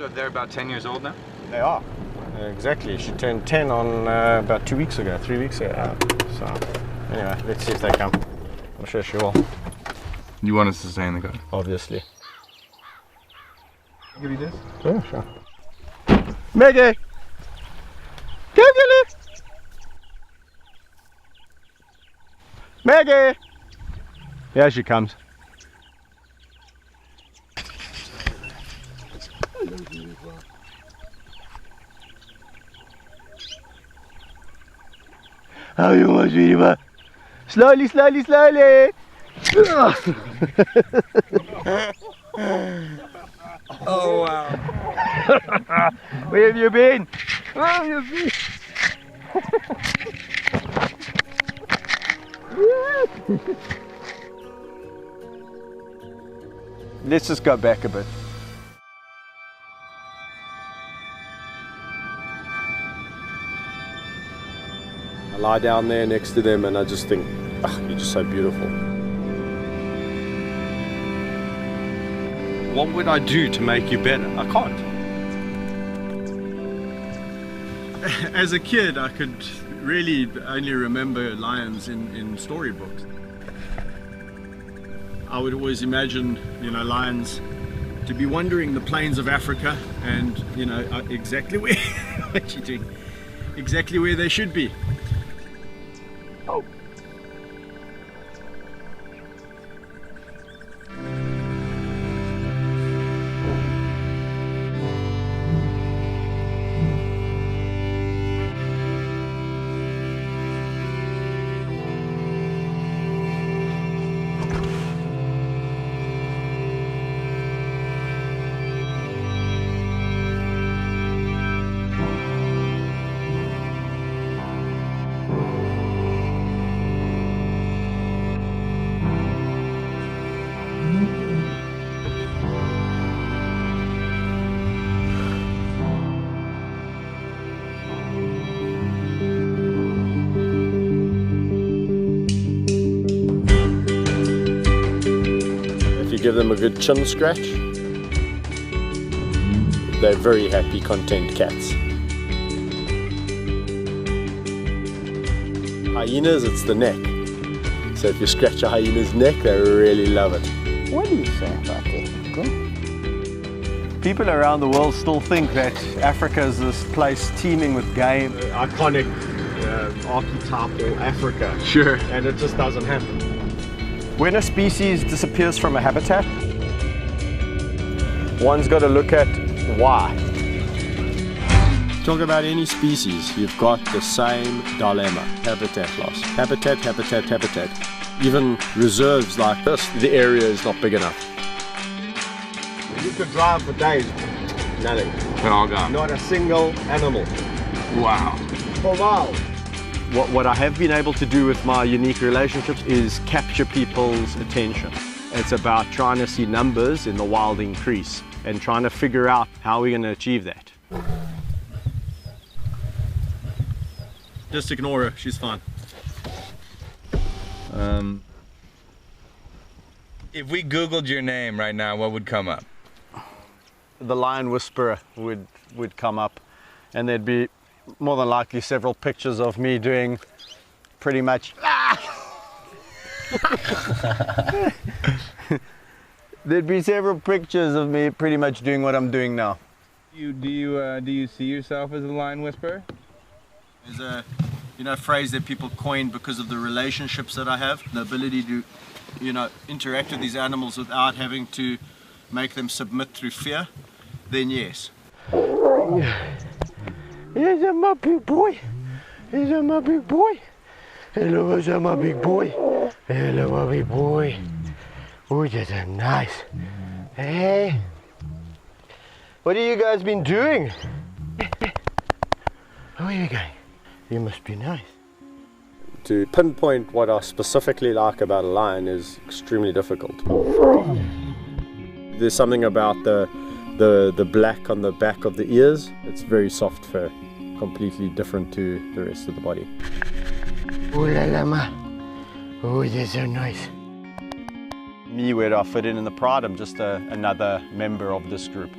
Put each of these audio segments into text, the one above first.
So they're about 10 years old now? They are. Exactly. She turned 10 on about 2 weeks ago, 3 weeks ago. So anyway, let's see if they come. I'm sure she will. You want us to stay in the car? Obviously. Give you this? Yeah, sure. Maggie! Come here! Maggie! Here she comes. How you want, sweetie pie? Slowly, slowly, slowly! Oh, wow. Where have you been? Where have you been? Let's just go back a bit. I lie down there next to them and I just think, you're just so beautiful. What would I do to make you better? I can't. As a kid, I could really only remember lions in storybooks. I would always imagine, lions to be wandering the plains of Africa and, exactly where, what you doing? Exactly where they should be. Oh. Give them a good chin scratch. They're very happy, content cats. Hyenas, it's the neck. So if you scratch a hyena's neck, they really love it. What do you say about that? People around the world still think that Africa is this place teeming with game. Iconic, archetypal Africa. Sure. And it just doesn't happen. When a species disappears from a habitat, one's got to look at why. Talk about any species, you've got the same dilemma. Habitat loss. Habitat, habitat, habitat. Even reserves like this, the area is not big enough. You could drive for days, nothing. They're all gone. Not a single animal. Wow. For miles. What I have been able to do with my unique relationships is capture people's attention. It's about trying to see numbers in the wild increase and trying to figure out how we're going to achieve that. Just ignore her, she's fine. If we Googled your name right now, what would come up? The Lion Whisperer would come up, and there'd be more than likely several pictures of me doing pretty much there'd be several pictures of me pretty much doing what I'm doing now. Do you see yourself as a lion whisperer? There's a phrase that people coined because of the relationships that I have, the ability to interact with these animals without having to make them submit through fear, then yes. Here's my big boy. Here's my big boy. Hello, what's up, my big boy? Hello, my big boy. Oh, that's nice. Hey. What have you guys been doing? Where are you going? You must be nice. To pinpoint what I specifically like about a lion is extremely difficult. There's something about the black on the back of the ears. It's very soft fur, completely different to the rest of the body. Oh la la ma. Oh, they're so nice. Me, where I fit in the pride, I'm just another member of this group.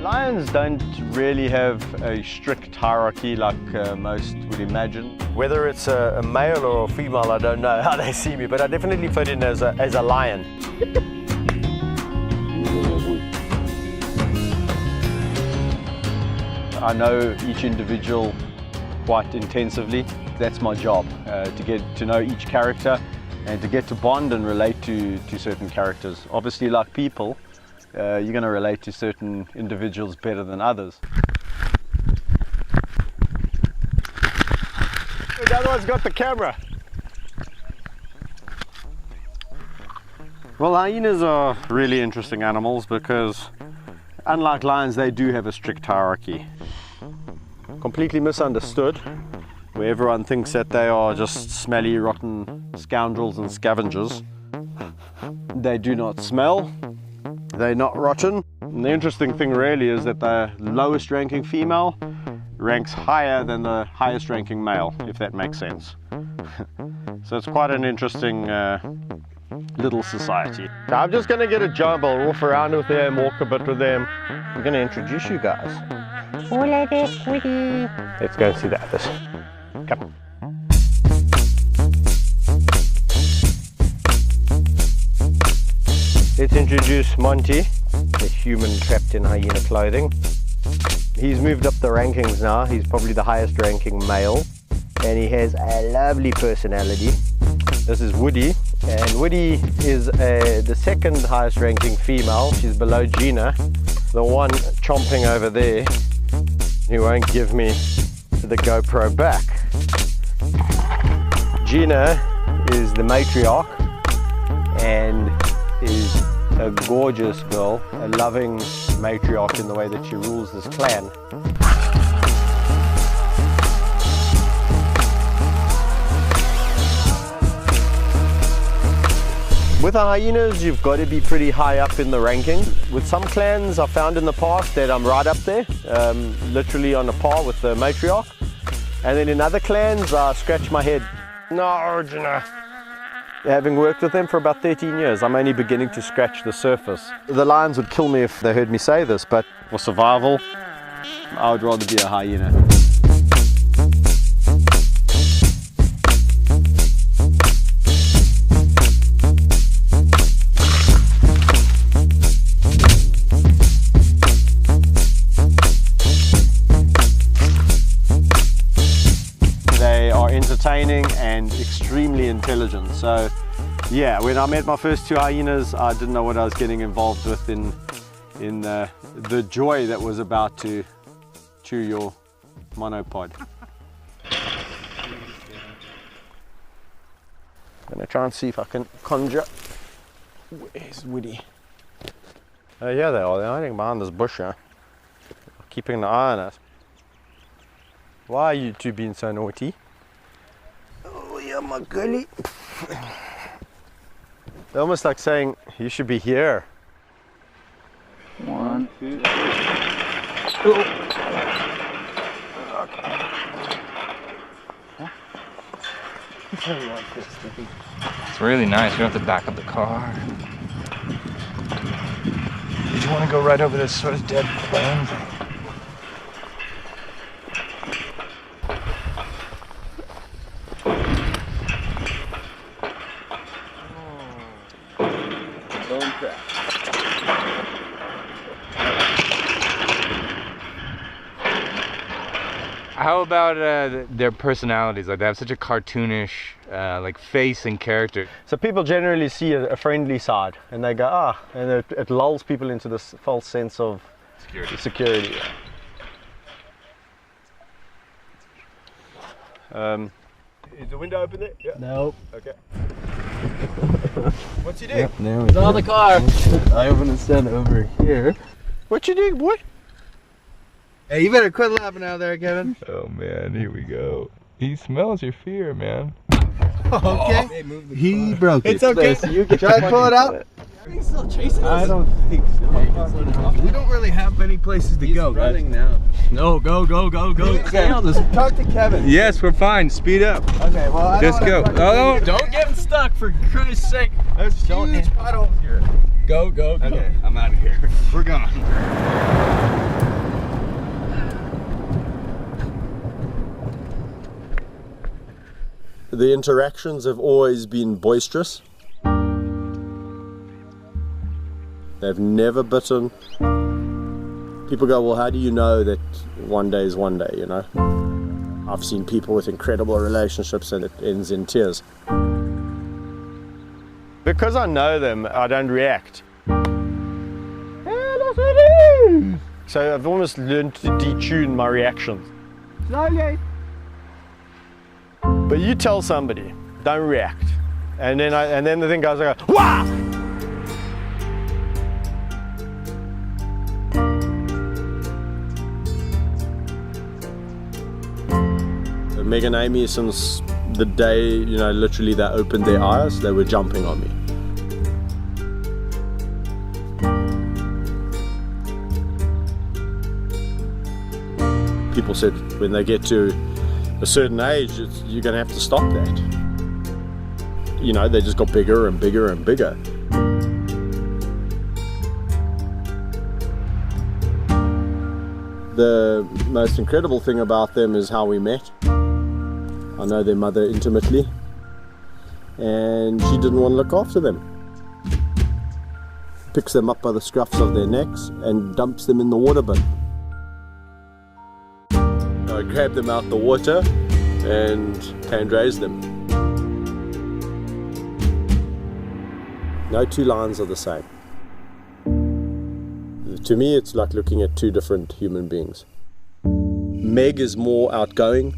Lions don't really have a strict hierarchy like most would imagine. Whether it's a male or a female, I don't know how they see me, but I definitely fit in as a lion. I know each individual quite intensively. That's my job, to get to know each character and to get to bond and relate to certain characters. Obviously, like people, you're going to relate to certain individuals better than others. The other one's got the camera. Well, hyenas are really interesting animals because, unlike lions, they do have a strict hierarchy. Completely misunderstood, where everyone thinks that they are just smelly, rotten scoundrels and scavengers. They do not smell. They're not rotten. And the interesting thing really is that the lowest ranking female ranks higher than the highest ranking male, if that makes sense. So it's quite an interesting little society. So I'm just going to get a job. I'll walk around with them, walk a bit with them. I'm going to introduce you guys. Hola there, Woody. Let's go and see the others. Come. Let's introduce Monty, the human trapped in hyena clothing. He's moved up the rankings now. He's probably the highest ranking male, and he has a lovely personality. This is Woody, and Woody is the second highest ranking female. She's below Gina, the one chomping over there who won't give me the GoPro back. Gina is the matriarch and is a gorgeous girl, a loving matriarch in the way that she rules this clan. With the hyenas, you've got to be pretty high up in the ranking. With some clans, I've found in the past that I'm right up there, literally on a par with the matriarch. And then in other clans, I scratch my head. No, Gina. Having worked with them for about 13 years, I'm only beginning to scratch the surface. The lions would kill me if they heard me say this, but for survival, I would rather be a hyena. They are entertaining and extremely intelligent. So yeah, when I met my first two hyenas, I didn't know what I was getting involved with in the joy that was about to chew your monopod. I'm gonna try and see if I can conjure. Where's Woody? Oh yeah, they are. They're hiding behind this bush, yeah. Keeping an eye on us. Why are you two being so naughty? Oh yeah, my girlie. They're almost like saying, you should be here. 1, 2, 3. It's really nice. You don't have to back up the car. Did you want to go right over this sort of dead plane? How about their personalities? Like they have such a cartoonish like face and character. So people generally see a friendly side and they go, ah, and it lulls people into this false sense of security. Is the window open there? Yeah. Nope. Okay. What's he doing? Yep, there we go. It's on the car. I'm gonna stand over here. What you doing, boy? Hey, you better quit laughing out there, Kevin. Oh man, here we go. He smells your fear, man. Okay. He broke it. It's okay. So you can try to pull it out. He's still chasing us. I don't think so. We don't really have many places to go. Running now. No, go. Okay, I'll just talk to Kevin. Yes, we're fine. Speed up. Okay, well, I Just go. Oh, Don't get stuck, for Christ's sake. There's huge potholes here. Go. okay. I'm out of here. We're gone. The interactions have always been boisterous. They've never bitten. People go, well, how do you know that one day is one day, you know? I've seen people with incredible relationships and it ends in tears. Because I know them, I don't react. So I've almost learned to detune my reactions. But you tell somebody, don't react. And then the thing goes, I go, wah! Meg and Amy, since the day, you know, literally they opened their eyes, they were jumping on me. People said when they get to a certain age, you're going to have to stop that. You know, they just got bigger and bigger and bigger. The most incredible thing about them is how we met. I know their mother intimately, and she didn't want to look after them. Picks them up by the scruffs of their necks and dumps them in the water bin. I grabbed them out the water and hand raised them. No two lions are the same. To me, it's like looking at two different human beings. Meg is more outgoing,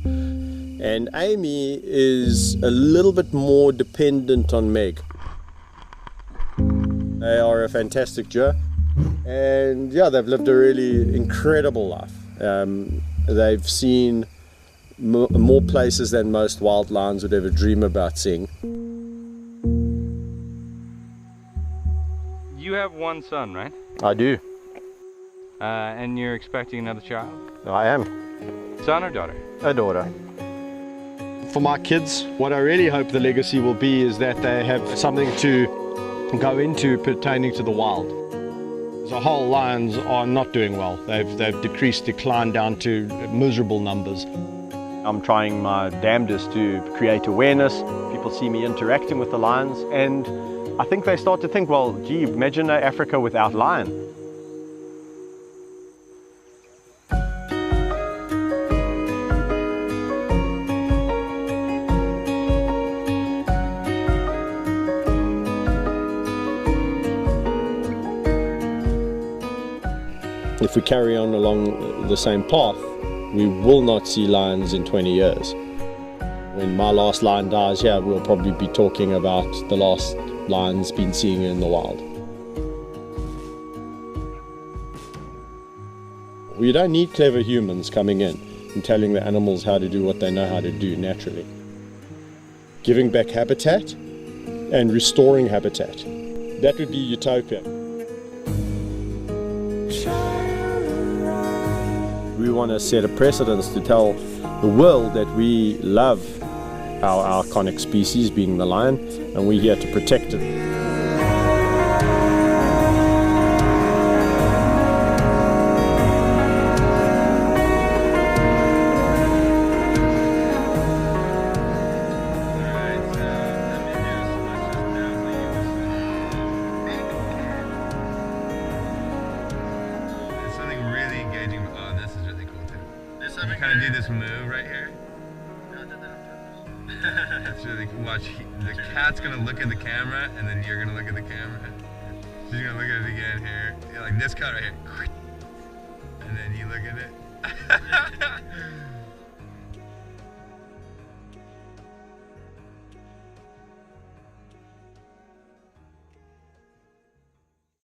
and Amy is a little bit more dependent on Meg. They are a fantastic duo, and yeah, they've lived a really incredible life. They've seen more places than most wild lions would ever dream about seeing. You have one son, right? I do. And you're expecting another child? I am. Son or daughter? A daughter. For my kids, what I really hope the legacy will be is that they have something to go into pertaining to the wild. As a whole, lions are not doing well. They've declined down to miserable numbers. I'm trying my damnedest to create awareness. People see me interacting with the lions, and I think they start to think, well, gee, imagine Africa without lion. If we carry on along the same path, we will not see lions in 20 years. When my last lion dies here, we'll probably be talking about the last lions been seen in the wild. We don't need clever humans coming in and telling the animals how to do what they know how to do naturally. Giving back habitat and restoring habitat. That would be utopia. We want to set a precedence to tell the world that we love our iconic species, being the lion, and we're here to protect it. You kind of do this move right here. It's really cool. Watch, the cat's gonna look at the camera, and then you're gonna look at the camera. She's gonna look at it again here. Yeah, like this cut right here. And then you look at it.